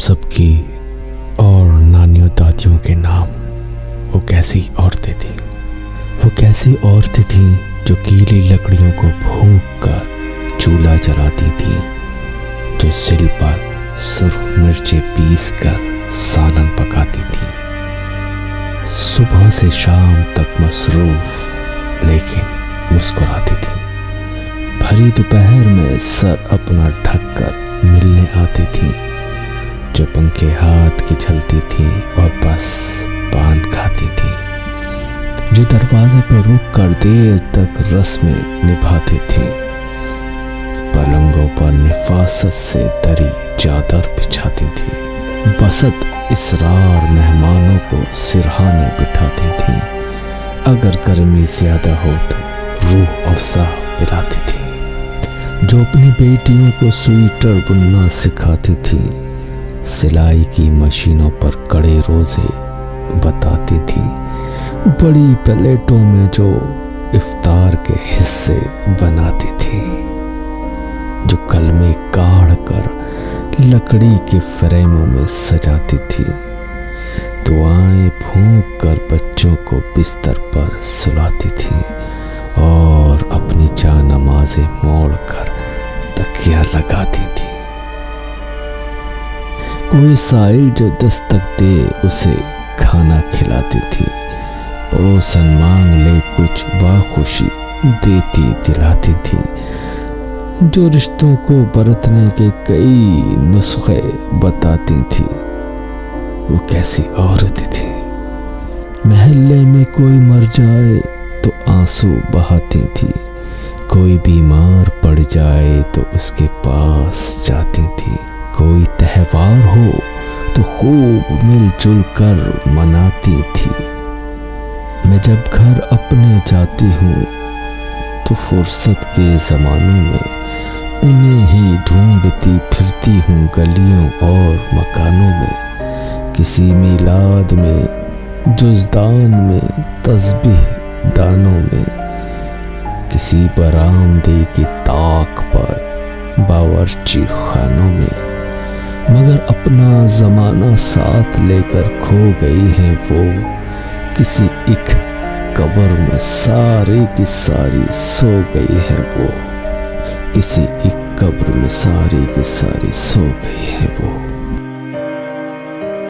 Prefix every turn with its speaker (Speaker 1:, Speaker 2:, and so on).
Speaker 1: سب کی اور نانیوں دادیوں کے نام وہ کیسی عورتیں تھیں، وہ کیسی عورتیں تھیں جو گیلی لکڑیوں کو پھونک کر چولہا جلاتی تھیں، جو سل پر سرخ مرچیں پیس کر سالن پکاتی تھیں، صبح سے شام تک مصروف لیکن مسکراتی تھیں، بھری دوپہر میں سر اپنا ڈھک کر ملنے آتی تھیں، جو پنکھے ہاتھ کی جھلتی تھی اور بس پان کھاتی تھی، جو دروازے پر رک کر دیر تک رسمیں نبھاتی تھی، پلنگوں پر نفاست سے دری چادر بچھاتی تھی، بسط اسرار مہمانوں کو سرہانے بٹھاتی تھی، اگر گرمی زیادہ ہو تو روح افزا پلاتی تھی، جو اپنی بیٹیوں کو سویٹر بننا سکھاتی تھی، سلائی کی مشینوں پر کڑے روزے بتاتی تھی، بڑی پلیٹوں میں جو افطار کے حصے بناتی تھی، جو کلمے کاڑھ کر لکڑی کے فریموں میں سجاتی تھی، دعائیں پھونک کر بچوں کو بستر پر سلاتی تھی اور اپنی جاں نمازیں موڑ کر تکیہ لگاتی تھی، کوئی سائل جو دستک دے اسے کھانا کھلاتی تھی، پڑوسن مانگ لے کچھ باخوشی دیتی دلاتی تھی، جو رشتوں کو برتنے کے کئی نسخے بتاتی تھی، وہ کیسی عورت تھی، محلے میں کوئی مر جائے تو آنسو بہاتی تھی، کوئی بیمار پڑ جائے تو اس کے پاس جاتی تھی، کوئی تہوار ہو تو خوب مل جل کر مناتی تھی، میں جب گھر اپنے جاتی ہوں تو فرصت کے زمانوں میں انہیں ہی ڈھونڈتی پھرتی ہوں گلیوں اور مکانوں میں، کسی میلاد میں، جزدان میں، تسبیح دانوں میں، کسی برآمدے کی طاق پر، باورچی خانوں میں، مگر اپنا زمانہ ساتھ لے کر کھو گئی ہیں وہ، کسی ایک قبر میں ساری کی ساری سو گئی ہے وہ، کسی ایک قبر میں ساری کی ساری سو گئی ہے وہ۔